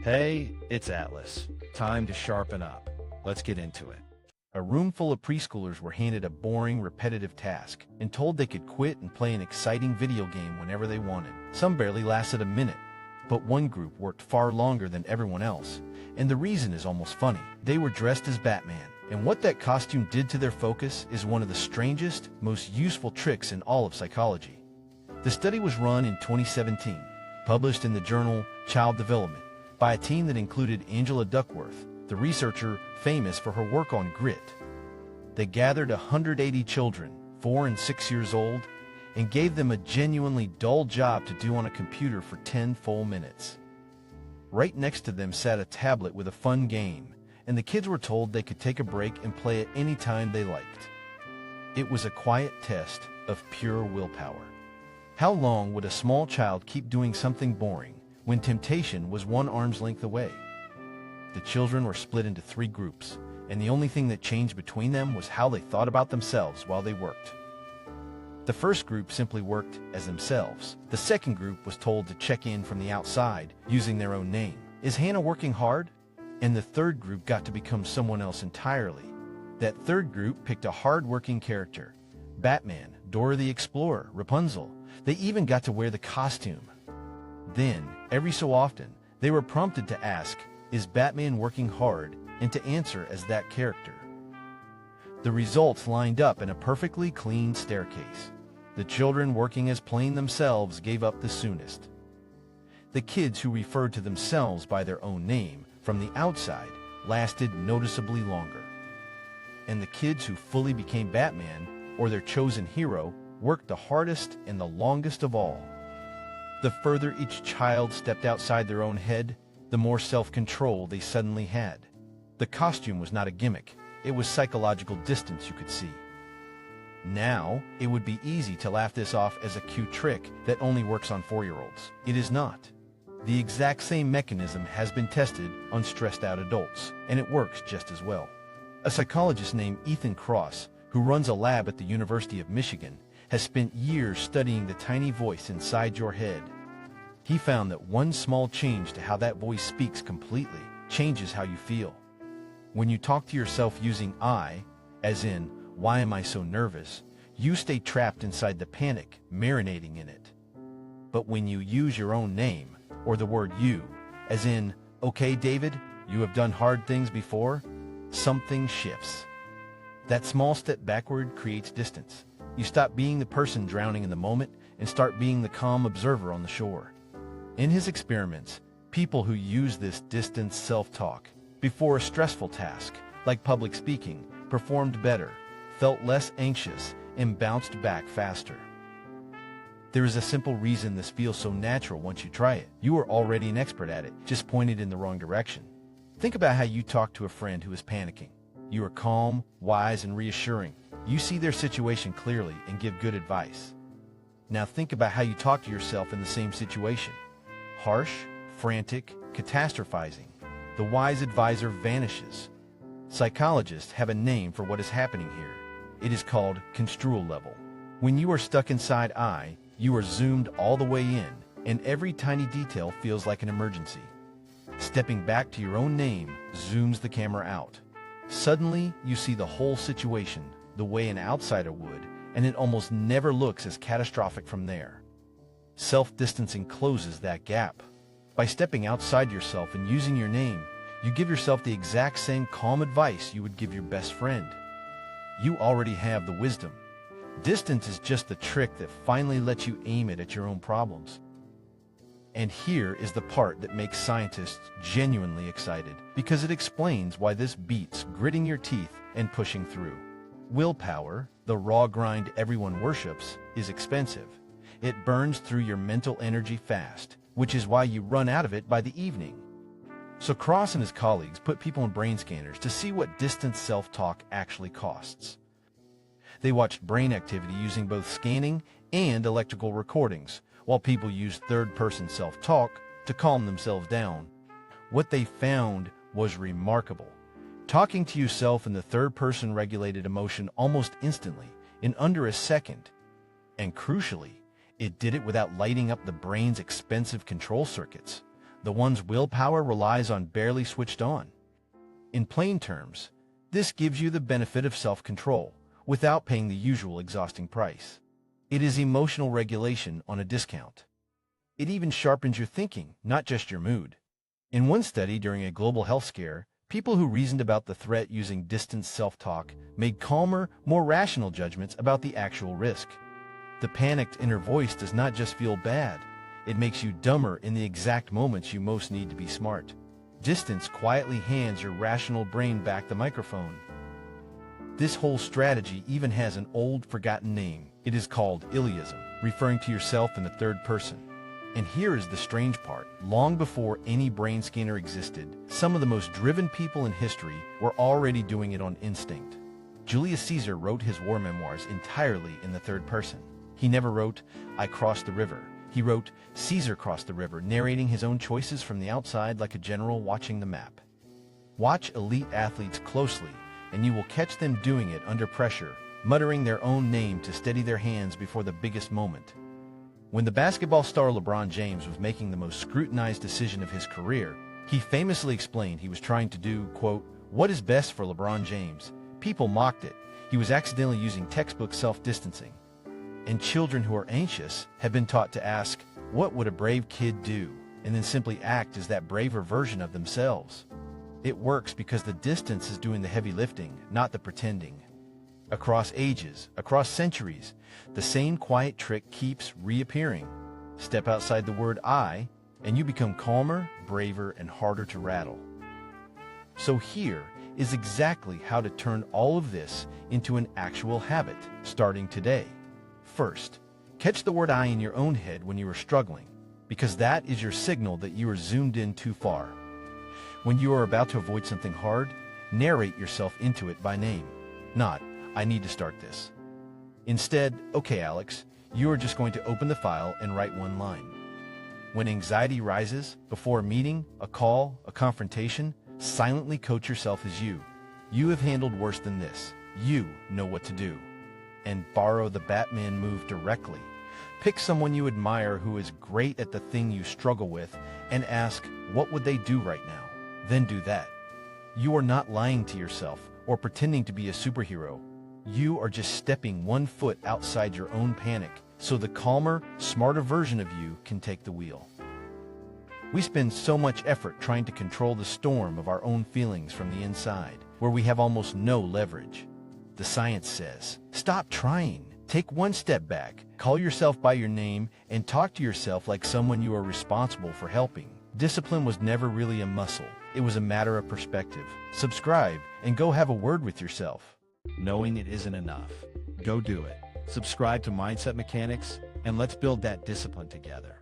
Hey, it's Atlas. Time to sharpen up. Let's get into it. A room full of preschoolers were handed a boring, repetitive task and told they could quit and play an exciting video game whenever they wanted. Some barely lasted a minute, but one group worked far longer than everyone else, and the reason is almost funny. They were dressed as Batman, and what that costume did to their focus is one of the strangest, most useful tricks in all of psychology. The study was run in 2017, published in the journal Child Development, by a team that included Angela Duckworth, the researcher famous for her work on grit. They gathered 180 children, 4 and 6 years old, and gave them a genuinely dull job to do on a computer for 10 full minutes. Right next to them sat a tablet with a fun game, and the kids were told they could take a break and play it any time they liked. It was a quiet test of pure willpower. How long would a small child keep doing something boring when temptation was one arm's length away? The children were split into 3 groups, and the only thing that changed between them was how they thought about themselves while they worked. The first group simply worked as themselves. The second group was told to check in from the outside using their own name. Is Hannah working hard? And the third group got to become someone else entirely. That third group picked a hard-working character. Batman, Dora the Explorer, Rapunzel. They even got to wear the costume. Then, every so often, they were prompted to ask, is Batman working hard, and to answer as that character. The results lined up in a perfectly clean staircase. The children working as plain themselves gave up the soonest. The kids who referred to themselves by their own name from the outside lasted noticeably longer. And the kids who fully became Batman, or their chosen hero, worked the hardest and the longest of all. The further each child stepped outside their own head, the more self-control they suddenly had. The costume was not a gimmick, it was psychological distance you could see. Now, it would be easy to laugh this off as a cute trick that only works on 4-year-olds. It is not. The exact same mechanism has been tested on stressed-out adults, and it works just as well. A psychologist named Ethan Kross, who runs a lab at the University of Michigan, has spent years studying the tiny voice inside your head. He found that one small change to how that voice speaks completely changes how you feel. When you talk to yourself using I, as in, why am I so nervous, you stay trapped inside the panic, marinating in it. But when you use your own name, or the word you, as in, okay, David, you have done hard things before, something shifts. That small step backward creates distance. You stop being the person drowning in the moment and start being the calm observer on the shore. In his experiments, people who use this distance self-talk before a stressful task, like public speaking, performed better, felt less anxious, and bounced back faster. There is a simple reason this feels so natural once you try it. You are already an expert at it, just pointed in the wrong direction. Think about how you talk to a friend who is panicking. You are calm, wise, and reassuring. You see their situation clearly and give good advice. Now think about how you talk to yourself in the same situation. Harsh, frantic, catastrophizing. The wise advisor vanishes. Psychologists have a name for what is happening here. It is called Construal level. When you are stuck inside I, you are zoomed all the way in, and every tiny detail feels like an emergency. Stepping back to your own name zooms the camera out. Suddenly, you see the whole situation the way an outsider would, and it almost never looks as catastrophic from there. Self-distancing closes that gap. By stepping outside yourself and using your name, you give yourself the exact same calm advice you would give your best friend. You already have the wisdom. Distance is just the trick that finally lets you aim it at your own problems. And here is the part that makes scientists genuinely excited, because it explains why this beats gritting your teeth and pushing through. Willpower, the raw grind everyone worships, is expensive. It burns through your mental energy fast, which is why you run out of it by the evening. So Kross and his colleagues put people in brain scanners to see what distance self-talk actually costs. They watched brain activity using both scanning and electrical recordings, while people used third-person self-talk to calm themselves down. What they found was remarkable. Talking to yourself in the third person regulated emotion almost instantly, in under a second. And crucially, it did it without lighting up the brain's expensive control circuits. the one's willpower relies on barely switched on. In plain terms, this gives you the benefit of self-control without paying the usual exhausting price. It is emotional regulation on a discount. It even sharpens your thinking, not just your mood. In one study during a global health scare, people who reasoned about the threat using distance self-talk made calmer, more rational judgments about the actual risk. The panicked inner voice does not just feel bad, it makes you dumber in the exact moments you most need to be smart. Distance quietly hands your rational brain back the microphone. This whole strategy even has an old, forgotten name. It is called Illeism, referring to yourself in the third person. And here is the strange part. Long before any brain scanner existed, some of the most driven people in history were already doing it on instinct. Julius Caesar wrote his war memoirs entirely in the third person. He never wrote, "I crossed the river." He wrote, "Caesar crossed the river," narrating his own choices from the outside like a general watching the map. Watch elite athletes closely, and you will catch them doing it under pressure, muttering their own name to steady their hands before the biggest moment. When the basketball star LeBron James was making the most scrutinized decision of his career, he famously explained he was trying to do, quote, "what is best for LeBron James." People mocked it. He was accidentally using textbook self-distancing. And children who are anxious have been taught to ask, "What would a brave kid do?" and then simply act as that braver version of themselves. It works because the distance is doing the heavy lifting, not the pretending. Across ages, across centuries, the same quiet trick keeps reappearing. Step outside the word "I," and you become calmer, braver, and harder to rattle. So here is exactly how to turn all of this into an actual habit, starting today. First, catch the word "I" in your own head when you are struggling, because that is your signal that you are zoomed in too far. When you are about to avoid something hard, narrate yourself into it by name, not, "I need to start this." Instead, "Okay, Alex, you are just going to open the file and write one line." When anxiety rises, before a meeting, a call, a confrontation, silently coach yourself as you. You have handled worse than this. You know what to do. And borrow the Batman move directly. Pick someone you admire who is great at the thing you struggle with and ask, what would they do right now? Then do that. You are not lying to yourself or pretending to be a superhero. You are just stepping one foot outside your own panic so the calmer, smarter version of you can take the wheel. We spend so much effort trying to control the storm of our own feelings from the inside, where we have almost no leverage. The science says, stop trying. Take one step back, call yourself by your name, and talk to yourself like someone you are responsible for helping. Discipline was never really a muscle. It was a matter of perspective. Subscribe and go have a word with yourself. Knowing it isn't enough. Go do it. Subscribe to Mindset Mechanics, and let's build that discipline together.